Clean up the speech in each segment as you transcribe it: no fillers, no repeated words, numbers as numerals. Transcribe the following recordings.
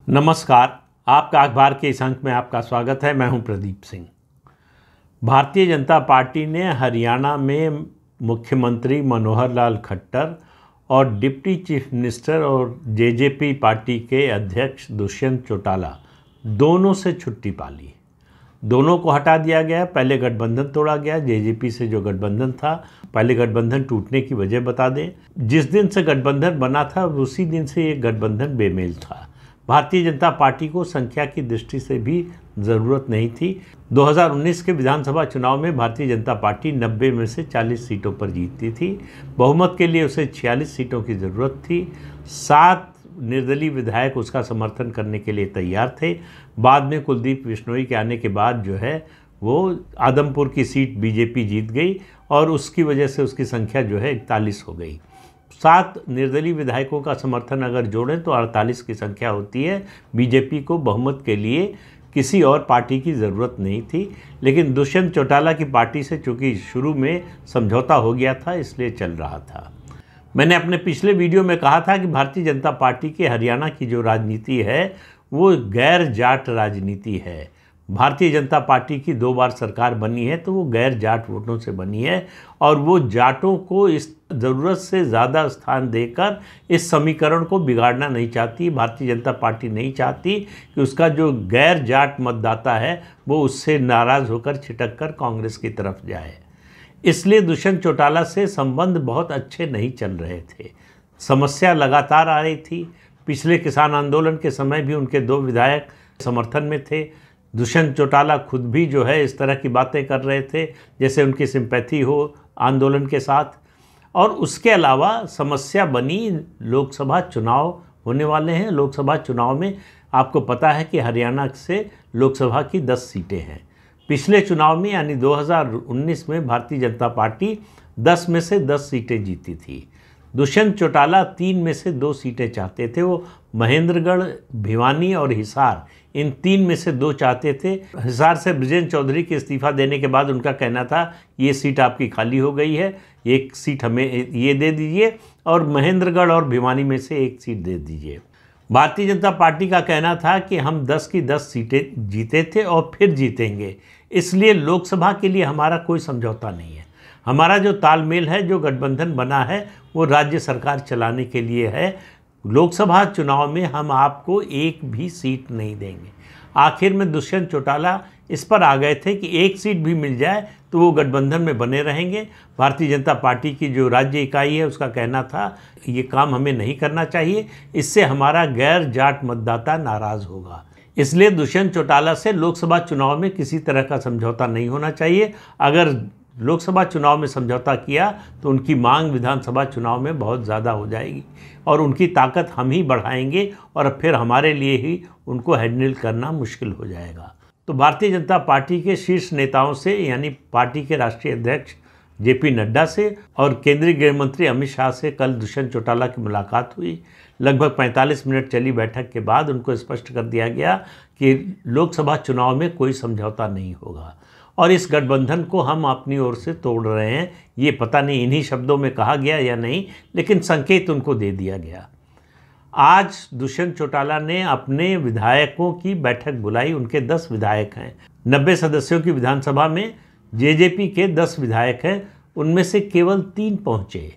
नमस्कार। आपका अखबार के इस अंक में आपका स्वागत है। मैं हूं प्रदीप सिंह। भारतीय जनता पार्टी ने हरियाणा में मुख्यमंत्री मनोहर लाल खट्टर और डिप्टी चीफ मिनिस्टर और जेजेपी पार्टी के अध्यक्ष दुष्यंत चौटाला दोनों से छुट्टी पा ली। दोनों को हटा दिया गया। पहले गठबंधन तोड़ा गया। जेजेपी से जो गठबंधन था, पहले गठबंधन टूटने की वजह बता दें। जिस दिन से गठबंधन बना था उसी दिन से ये गठबंधन बेमेल था। भारतीय जनता पार्टी को संख्या की दृष्टि से भी ज़रूरत नहीं थी। 2019 के विधानसभा चुनाव में भारतीय जनता पार्टी 90 में से 40 सीटों पर जीतती थी। बहुमत के लिए उसे 46 सीटों की ज़रूरत थी। 7 निर्दलीय विधायक उसका समर्थन करने के लिए तैयार थे। बाद में कुलदीप बिश्नोई के आने के बाद जो है वो आदमपुर की सीट बीजेपी जीत गई और उसकी वजह से उसकी संख्या जो है 41 हो गई। 7 निर्दलीय विधायकों का समर्थन अगर जोड़ें तो 48 की संख्या होती है। बीजेपी को बहुमत के लिए किसी और पार्टी की ज़रूरत नहीं थी, लेकिन दुष्यंत चौटाला की पार्टी से चूँकि शुरू में समझौता हो गया था इसलिए चल रहा था। मैंने अपने पिछले वीडियो में कहा था कि भारतीय जनता पार्टी के हरियाणा की जो राजनीति है वो गैर जाट राजनीति है। भारतीय जनता पार्टी की 2 बार सरकार बनी है तो वो गैर जाट वोटों से बनी है और वो जाटों को इस ज़रूरत से ज़्यादा स्थान देकर इस समीकरण को बिगाड़ना नहीं चाहती। भारतीय जनता पार्टी नहीं चाहती कि उसका जो गैर जाट मतदाता है वो उससे नाराज़ होकर छिटक कर कांग्रेस की तरफ जाए। इसलिए दुष्यंत चौटाला से संबंध बहुत अच्छे नहीं चल रहे थे। समस्या लगातार आ रही थी। पिछले किसान आंदोलन के समय भी उनके 2 विधायक समर्थन में थे। दुष्यंत चौटाला खुद भी जो है इस तरह की बातें कर रहे थे जैसे उनकी सिंपैथी हो आंदोलन के साथ। और उसके अलावा समस्या बनी, लोकसभा चुनाव होने वाले हैं। लोकसभा चुनाव में आपको पता है कि हरियाणा से लोकसभा की 10 सीटें हैं। पिछले चुनाव में यानी 2019 में भारतीय जनता पार्टी 10 में से 10 सीटें जीती थी। दुष्यंत चौटाला 3 में से 2 सीटें चाहते थे। वो महेंद्रगढ़, भिवानी और हिसार, इन 3 में से 2 चाहते थे। हिसार से बृजेंद्र चौधरी के इस्तीफा देने के बाद उनका कहना था ये सीट आपकी खाली हो गई है, एक सीट हमें ये दे दीजिए और महेंद्रगढ़ और भिवानी में से एक सीट दे दीजिए। भारतीय जनता पार्टी का कहना था कि हम 10 की 10 सीटें जीते थे और फिर जीतेंगे, इसलिए लोकसभा के लिए हमारा कोई समझौता नहीं है। हमारा जो तालमेल है, जो गठबंधन बना है वो राज्य सरकार चलाने के लिए है। लोकसभा चुनाव में हम आपको एक भी सीट नहीं देंगे। आखिर में दुष्यंत चौटाला इस पर आ गए थे कि एक सीट भी मिल जाए तो वो गठबंधन में बने रहेंगे। भारतीय जनता पार्टी की जो राज्य इकाई है उसका कहना था ये काम हमें नहीं करना चाहिए, इससे हमारा गैर जाट मतदाता नाराज़ होगा। इसलिए दुष्यंत चौटाला से लोकसभा चुनाव में किसी तरह का समझौता नहीं होना चाहिए। अगर लोकसभा चुनाव में समझौता किया तो उनकी मांग विधानसभा चुनाव में बहुत ज़्यादा हो जाएगी और उनकी ताकत हम ही बढ़ाएंगे और फिर हमारे लिए ही उनको हैंडल करना मुश्किल हो जाएगा। तो भारतीय जनता पार्टी के शीर्ष नेताओं से यानी पार्टी के राष्ट्रीय अध्यक्ष जेपी नड्डा से और केंद्रीय गृह मंत्री अमित शाह से कल दुष्यंत चौटाला की मुलाकात हुई। लगभग 45 मिनट चली बैठक के बाद उनको स्पष्ट कर दिया गया कि लोकसभा चुनाव में कोई समझौता नहीं होगा और इस गठबंधन को हम अपनी ओर से तोड़ रहे हैं। ये पता नहीं इन्हीं शब्दों में कहा गया या नहीं, लेकिन संकेत उनको दे दिया गया। आज दुष्यंत चौटाला ने अपने विधायकों की बैठक बुलाई। उनके 10 विधायक हैं। 90 सदस्यों की विधानसभा में जेजेपी के 10 विधायक हैं, उनमें से केवल 3 पहुँचे।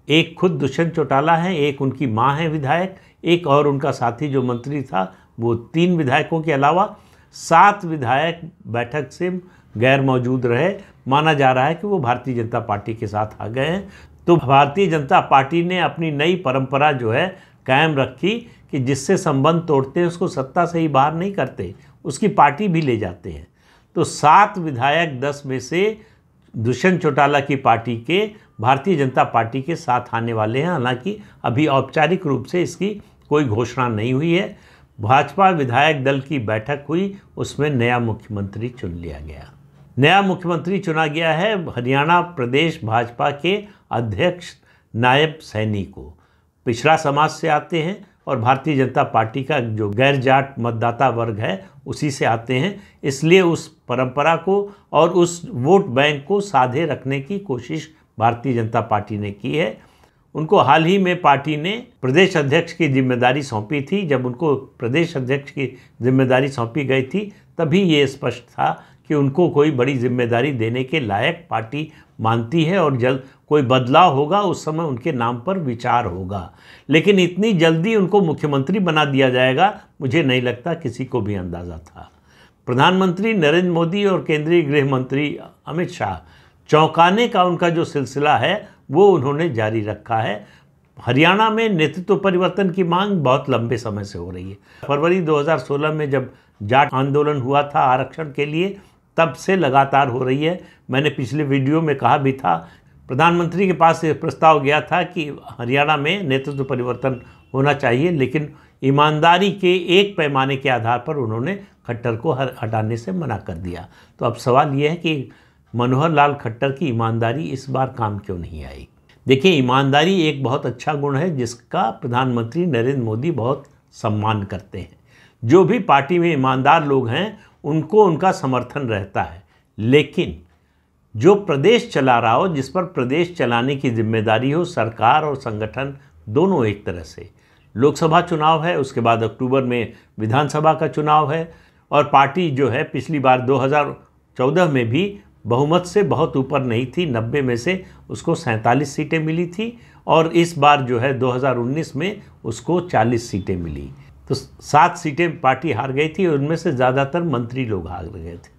एक खुद दुष्यंत चौटाला हैं, एक उनकी माँ है विधायक, एक और उनका साथी जो मंत्री था। वो 3 विधायकों के अलावा 7 विधायक बैठक से गैर मौजूद रहे। माना जा रहा है कि वो भारतीय जनता पार्टी के साथ आ गए हैं। तो भारतीय जनता पार्टी ने अपनी नई परंपरा जो है कायम रखी कि जिससे संबंध तोड़ते हैं उसको सत्ता से ही बाहर नहीं करते, उसकी पार्टी भी ले जाते हैं। तो 7 विधायक 10 में से दुष्यंत चौटाला की पार्टी के भारतीय जनता पार्टी के साथ आने वाले हैं। हालांकि अभी औपचारिक रूप से इसकी कोई घोषणा नहीं हुई है। भाजपा विधायक दल की बैठक हुई, उसमें नया मुख्यमंत्री चुन लिया गया। नया मुख्यमंत्री चुना गया है हरियाणा प्रदेश भाजपा के अध्यक्ष नायब सैनी को। पिछड़ा समाज से आते हैं और भारतीय जनता पार्टी का जो गैर जाट मतदाता वर्ग है उसी से आते हैं, इसलिए उस परंपरा को और उस वोट बैंक को साधे रखने की कोशिश भारतीय जनता पार्टी ने की है। उनको हाल ही में पार्टी ने प्रदेश अध्यक्ष की जिम्मेदारी सौंपी थी। जब उनको प्रदेश अध्यक्ष की जिम्मेदारी सौंपी गई थी तभी ये स्पष्ट था कि उनको कोई बड़ी जिम्मेदारी देने के लायक पार्टी मानती है और जल्द कोई बदलाव होगा उस समय उनके नाम पर विचार होगा। लेकिन इतनी जल्दी उनको मुख्यमंत्री बना दिया जाएगा, मुझे नहीं लगता किसी को भी अंदाज़ा था। प्रधानमंत्री नरेंद्र मोदी और केंद्रीय गृह मंत्री अमित शाह चौंकाने का उनका जो सिलसिला है वो उन्होंने जारी रखा है। हरियाणा में नेतृत्व परिवर्तन की मांग बहुत लंबे समय से हो रही है। फरवरी 2016 में जब जाट आंदोलन हुआ था आरक्षण के लिए, तब से लगातार हो रही है। मैंने पिछले वीडियो में कहा भी था, प्रधानमंत्री के पास ये प्रस्ताव गया था कि हरियाणा में नेतृत्व परिवर्तन होना चाहिए, लेकिन ईमानदारी के एक पैमाने के आधार पर उन्होंने खट्टर को हटाने से मना कर दिया। तो अब सवाल ये है कि मनोहर लाल खट्टर की ईमानदारी इस बार काम क्यों नहीं आई। देखिए, ईमानदारी एक बहुत अच्छा गुण है जिसका प्रधानमंत्री नरेंद्र मोदी बहुत सम्मान करते हैं। जो भी पार्टी में ईमानदार लोग हैं उनको उनका समर्थन रहता है, लेकिन जो प्रदेश चला रहा हो, जिस पर प्रदेश चलाने की जिम्मेदारी हो, सरकार और संगठन दोनों एक तरह से, लोकसभा चुनाव है, उसके बाद अक्टूबर में विधानसभा का चुनाव है, और पार्टी जो है पिछली बार 2014 में भी बहुमत से बहुत ऊपर नहीं थी, 90 में से उसको 47 सीटें मिली थी, और इस बार जो है 2019 में उसको 40 सीटें मिली। तो 7 सीटें पार्टी हार गई थी, उनमें से ज़्यादातर मंत्री लोग हार गए थे।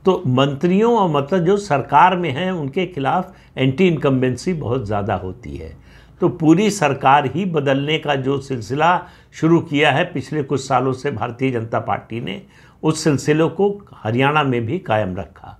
तो मंत्रियों और मतलब जो सरकार में हैं उनके खिलाफ एंटी इनकम्बेंसी बहुत ज़्यादा होती है। तो पूरी सरकार ही बदलने का जो सिलसिला शुरू किया है पिछले कुछ सालों से भारतीय जनता पार्टी ने, उस सिलसिले को हरियाणा में भी कायम रखा।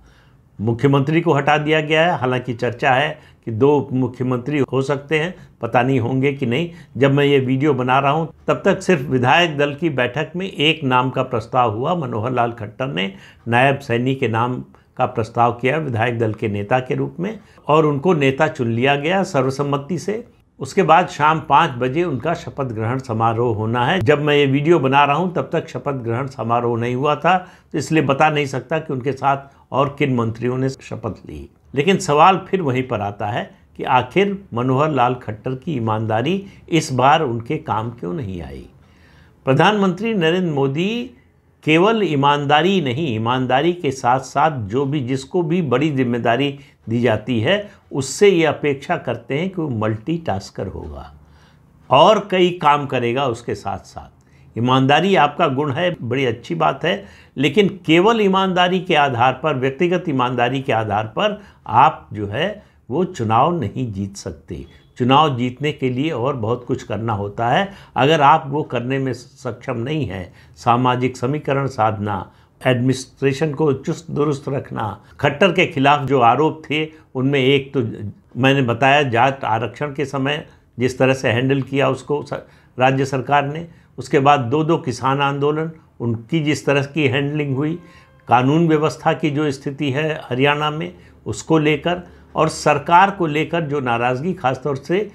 मुख्यमंत्री को हटा दिया गया है, हालांकि चर्चा है कि 2 मुख्यमंत्री हो सकते हैं, पता नहीं होंगे कि नहीं। जब मैं ये वीडियो बना रहा हूँ तब तक सिर्फ विधायक दल की बैठक में एक नाम का प्रस्ताव हुआ। मनोहर लाल खट्टर ने नायब सैनी के नाम का प्रस्ताव किया विधायक दल के नेता के रूप में, और उनको नेता चुन लिया गया सर्वसम्मति से। उसके बाद शाम 5 बजे उनका शपथ ग्रहण समारोह होना है। जब मैं ये वीडियो बना रहा हूँ तब तक शपथ ग्रहण समारोह नहीं हुआ था, तो इसलिए बता नहीं सकता कि उनके साथ और किन मंत्रियों ने शपथ ली। लेकिन सवाल फिर वहीं पर आता है कि आखिर मनोहर लाल खट्टर की ईमानदारी इस बार उनके काम क्यों नहीं आई। प्रधानमंत्री नरेंद्र मोदी केवल ईमानदारी नहीं, ईमानदारी के साथ साथ जो भी जिसको भी बड़ी जिम्मेदारी दी जाती है उससे ये अपेक्षा करते हैं कि वो मल्टीटास्कर होगा और कई काम करेगा उसके साथ साथ। ईमानदारी आपका गुण है, बड़ी अच्छी बात है, लेकिन केवल ईमानदारी के आधार पर, व्यक्तिगत ईमानदारी के आधार पर आप जो है वो चुनाव नहीं जीत सकते। चुनाव जीतने के लिए और बहुत कुछ करना होता है। अगर आप वो करने में सक्षम नहीं हैं, सामाजिक समीकरण साधना, एडमिनिस्ट्रेशन को चुस्त दुरुस्त रखना। खट्टर के खिलाफ जो आरोप थे उनमें एक तो मैंने बताया, जाट आरक्षण के समय जिस तरह से हैंडल किया उसको राज्य सरकार ने, उसके बाद 2 किसान आंदोलन, उनकी जिस तरह की हैंडलिंग हुई, कानून व्यवस्था की जो स्थिति है हरियाणा में उसको लेकर, और सरकार को लेकर जो नाराज़गी, खासतौर से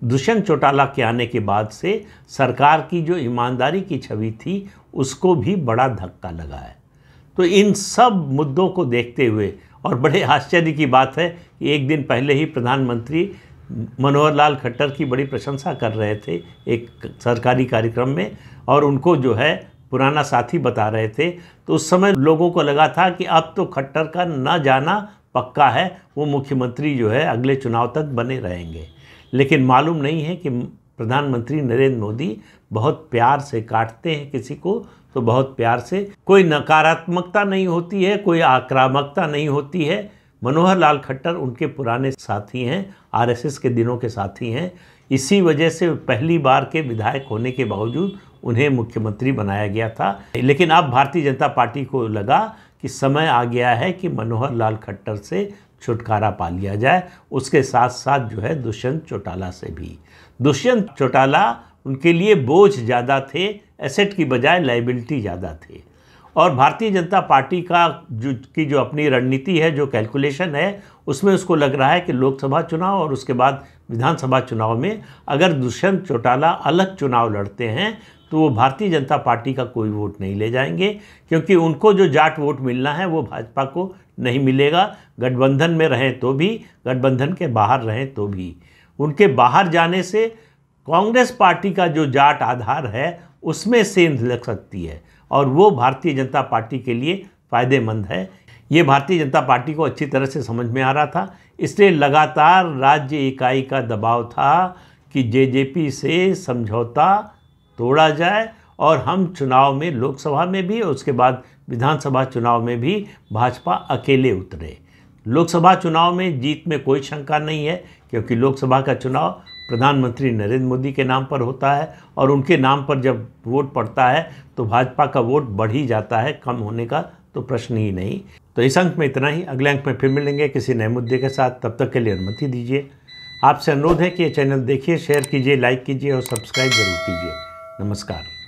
दुष्यंत चौटाला के आने के बाद से सरकार की जो ईमानदारी की छवि थी उसको भी बड़ा धक्का लगा है। तो इन सब मुद्दों को देखते हुए, और बड़े आश्चर्य की बात है कि एक दिन पहले ही प्रधानमंत्री मनोहर लाल खट्टर की बड़ी प्रशंसा कर रहे थे एक सरकारी कार्यक्रम में, और उनको जो है पुराना साथी बता रहे थे। तो उस समय लोगों को लगा था कि अब तो खट्टर का न जाना पक्का है, वो मुख्यमंत्री जो है अगले चुनाव तक बने रहेंगे। लेकिन मालूम नहीं है कि प्रधानमंत्री नरेंद्र मोदी बहुत प्यार से काटते हैं किसी को, तो बहुत प्यार से, कोई नकारात्मकता नहीं होती है, कोई आक्रामकता नहीं होती है। मनोहर लाल खट्टर उनके पुराने साथी हैं, आरएसएस के दिनों के साथी हैं। इसी वजह से पहली बार के विधायक होने के बावजूद उन्हें मुख्यमंत्री बनाया गया था। लेकिन अब भारतीय जनता पार्टी को लगा कि समय आ गया है कि मनोहर लाल खट्टर से छुटकारा पा लिया जाए, उसके साथ साथ जो है दुष्यंत चौटाला से भी। दुष्यंत चौटाला उनके लिए बोझ ज़्यादा थे, एसेट की बजाय लायबिलिटी ज़्यादा थे। और भारतीय जनता पार्टी का जो अपनी रणनीति है, जो कैलकुलेशन है, उसमें उसको लग रहा है कि लोकसभा चुनाव और उसके बाद विधानसभा चुनाव में अगर दुष्यंत चौटाला अलग चुनाव लड़ते हैं तो वो भारतीय जनता पार्टी का कोई वोट नहीं ले जाएंगे, क्योंकि उनको जो जाट वोट मिलना है वो भाजपा को नहीं मिलेगा। गठबंधन में रहें तो भी, गठबंधन के बाहर रहें तो भी, उनके बाहर जाने से कांग्रेस पार्टी का जो जाट आधार है उसमें सेंध लग सकती है और वो भारतीय जनता पार्टी के लिए फ़ायदेमंद है। ये भारतीय जनता पार्टी को अच्छी तरह से समझ में आ रहा था, इसलिए लगातार राज्य इकाई का दबाव था कि जेजेपी से समझौता तोड़ा जाए और हम चुनाव में, लोकसभा में भी और उसके बाद विधानसभा चुनाव में भी भाजपा अकेले उतरे। लोकसभा चुनाव में जीत में कोई शंका नहीं है, क्योंकि लोकसभा का चुनाव प्रधानमंत्री नरेंद्र मोदी के नाम पर होता है और उनके नाम पर जब वोट पड़ता है तो भाजपा का वोट बढ़ ही जाता है, कम होने का तो प्रश्न ही नहीं। तो इस अंक में इतना ही। अगले अंक में फिर मिलेंगे किसी नए मुद्दे के साथ। तब तक के लिए अनुमति दीजिए। आपसे अनुरोध है कि ये चैनल देखिए, शेयर कीजिए, लाइक कीजिए और सब्सक्राइब जरूर कीजिए। नमस्कार।